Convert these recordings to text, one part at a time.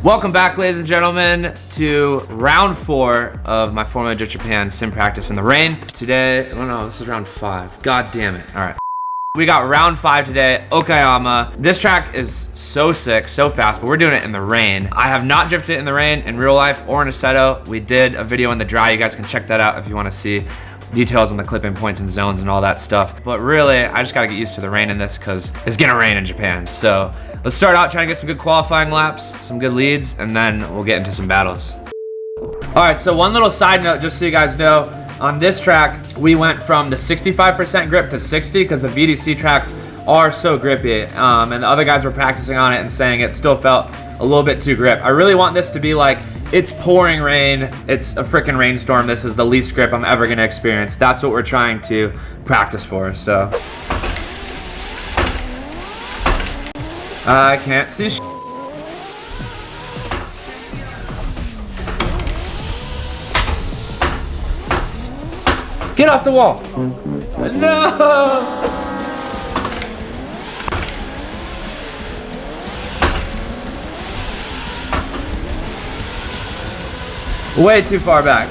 Welcome back, ladies and gentlemen, to round 4 of my Formula Jet Japan sim practice in the rain. Today, oh no, this is round 5. God damn it. All right. We got round 5 today, Okayama. This track is so sick, so fast, but we're doing it in the rain. I have not drifted in the rain in real life or in Assetto. We did a video in the dry. You guys can check that out if you want to see details on the clip-in points and zones and all that stuff. But really, I just gotta get used to the rain in this because it's gonna rain in Japan. So let's start out trying to get some good qualifying laps, some good leads, and then we'll get into some battles. All right, so one little side note, just so you guys know, on this track, we went from the 65% grip to 60 because the VDC tracks are so grippy. And the other guys were practicing on it and saying it still felt a little bit too grip. I really want this to be like, it's pouring rain, it's a freaking rainstorm, this is the least grip I'm ever gonna experience. That's what we're trying to practice for, so. I can't see sh**. Get off the wall. No! Way too far back.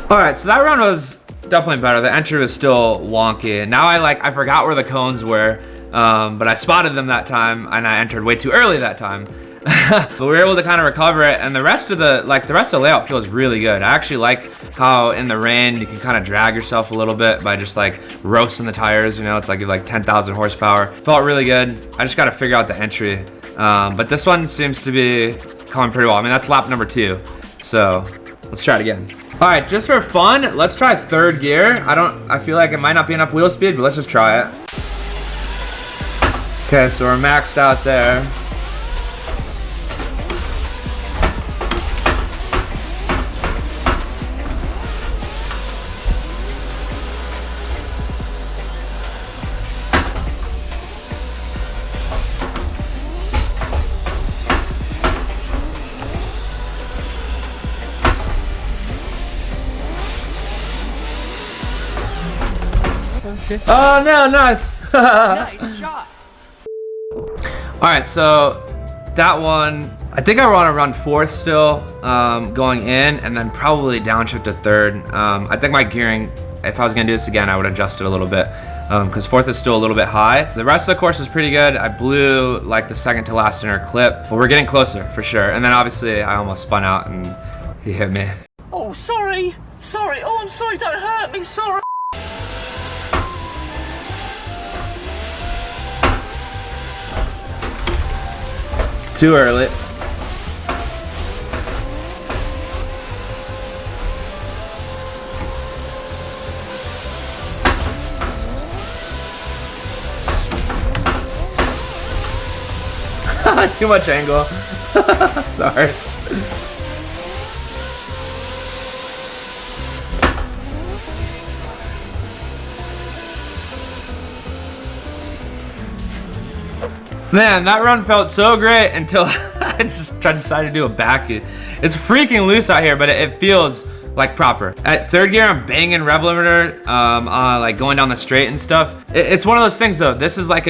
All right, so that round was definitely better. The entry was still wonky. Now I forgot where the cones were, but I spotted them that time and I entered way too early that time. But we were able to kind of recover it, and the rest of the layout feels really good. I actually like how in the rain you can kind of drag yourself a little bit by just like roasting the tires, you know, it's like 10,000 horsepower. Felt really good. I just got to figure out the entry. But this one seems to be coming pretty well. I mean, that's lap number 2. So let's try it again. All right, just for fun, let's try 3rd gear. I feel like it might not be enough wheel speed, but let's just try it. Okay, so we're maxed out there. Oh no, nice! Nice shot! Alright, so that one, I think I want to run 4th still, going in, and then probably downshift to 3rd. I think my gearing, if I was going to do this again, I would adjust it a little bit, because 4th is still a little bit high. The rest of the course was pretty good. I blew like the 2nd to last inner clip, but we're getting closer for sure. And then obviously I almost spun out and he hit me. Oh, sorry! Sorry! Oh, I'm sorry, don't hurt me, sorry! Too early. Too much angle. Sorry. Man, that run felt so great until I just decided to do a back. It's freaking loose out here, but it feels like proper. At 3rd gear, I'm banging rev limiter, like going down the straight and stuff. It's one of those things though. This is a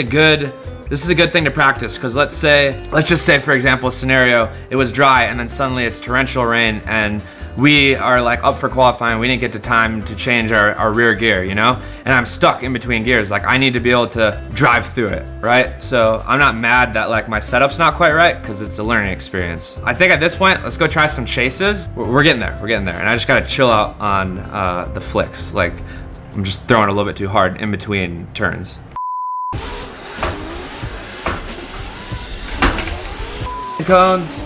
good thing to practice, because let's just say for example scenario, it was dry and then suddenly it's torrential rain and we are like up for qualifying, we didn't get to time to change our rear gear, you know? And I'm stuck in between gears, like I need to be able to drive through it, right? So I'm not mad that like my setup's not quite right, because it's a learning experience. I think at this point, let's go try some chases. We're getting there, and I just gotta chill out on the flicks. Like I'm just throwing a little bit too hard in between turns. Cones.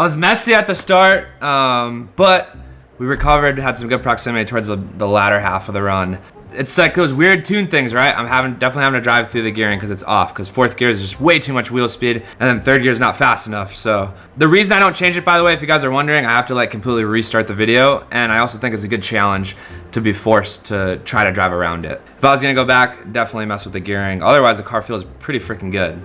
I was messy at the start, but we recovered, had some good proximity towards the latter half of the run. It's like those weird tune things, right? I'm definitely having to drive through the gearing because it's off, because fourth gear is just way too much wheel speed, and then third gear is not fast enough. So the reason I don't change it, by the way, if you guys are wondering, I have to like completely restart the video, and I also think it's a good challenge to be forced to try to drive around it. If I was gonna go back, definitely mess with the gearing. Otherwise, the car feels pretty freaking good.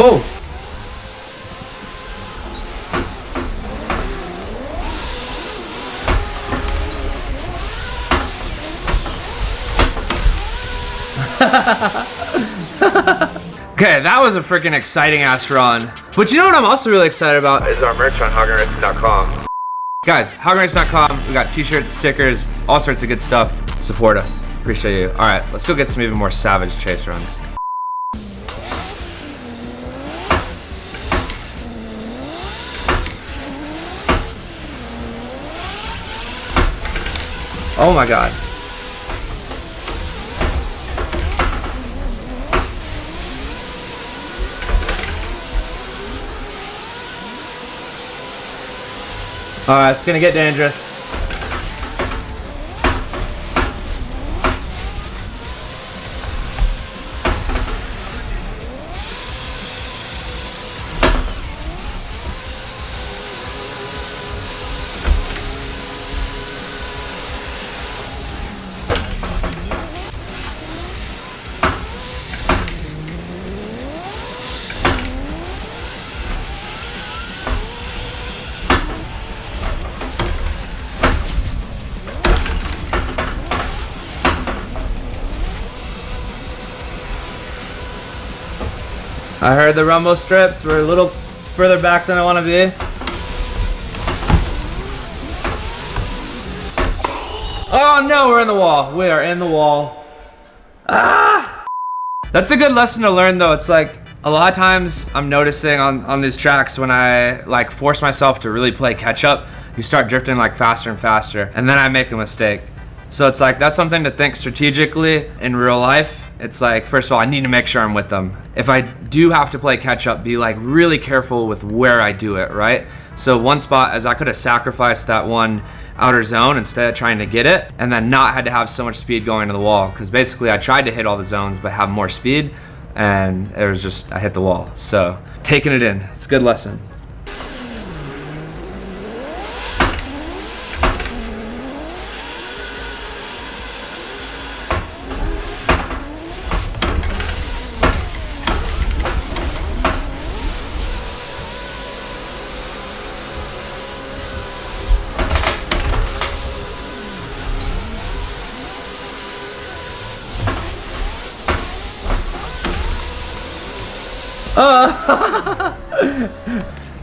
Oh! Okay, that was a freaking exciting ass run. But you know what I'm also really excited about is our merch on HaugenRacing.com. Guys, HaugenRacing.com, we got t-shirts, stickers, all sorts of good stuff. Support us. Appreciate you. Alright, let's go get some even more savage chase runs. Oh my god. Alright, it's gonna get dangerous. I heard the rumble strips were a little further back than I want to be. Oh no, we're in the wall. We are in the wall. Ah! That's a good lesson to learn though. It's like a lot of times I'm noticing on these tracks when I like force myself to really play catch up, you start drifting like faster and faster, and then I make a mistake. So it's like, that's something to think strategically in real life. It's like, first of all, I need to make sure I'm with them. If I do have to play catch up, be like really careful with where I do it, right? So one spot is I could have sacrificed that one outer zone instead of trying to get it, and then not had to have so much speed going to the wall, because basically I tried to hit all the zones but have more speed, and it was just, I hit the wall. So taking it in, it's a good lesson.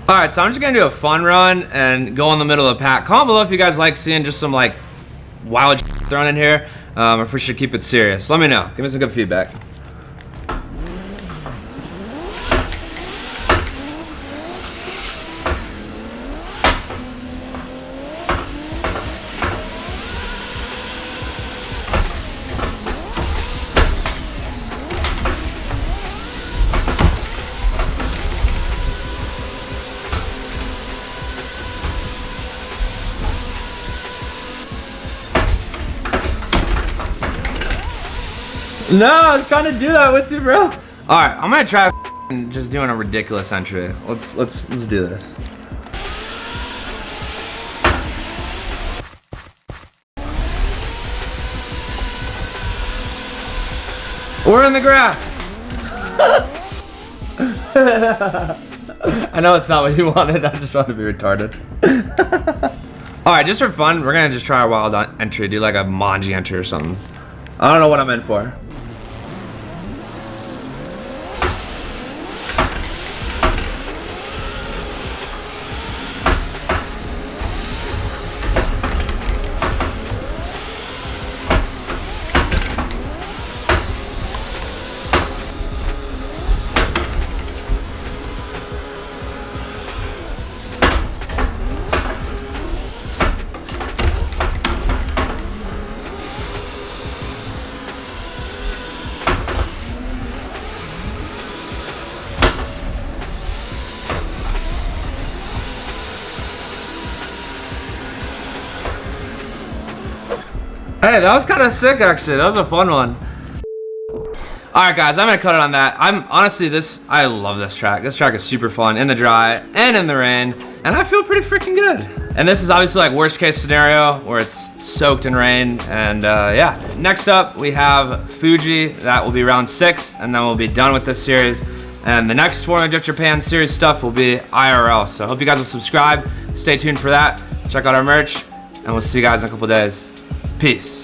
Alright, so I'm just gonna do a fun run and go in the middle of the pack. Comment below if you guys like seeing just some like wild thrown in here, or if we should keep it serious. Let me know. Give me some good feedback. No, I was trying to do that with you, bro. All right, I'm gonna try just doing a ridiculous entry. Let's do this. We're in the grass. I know it's not what you wanted. I just wanted to be retarded. All right, just for fun, we're gonna just try a wild entry, do like a manji entry or something. I don't know what I'm in for. Hey, that was kind of sick actually. That was a fun one. All right, guys, I'm gonna cut it on that. I love this track. This track is super fun in the dry and in the rain, and I feel pretty freaking good. And this is obviously like worst case scenario where it's soaked in rain, and yeah. Next up, we have Fuji. That will be round 6, and then we'll be done with this series. And the next Formula Drift Japan series stuff will be IRL. So I hope you guys will subscribe. Stay tuned for that. Check out our merch, and we'll see you guys in a couple days. Peace.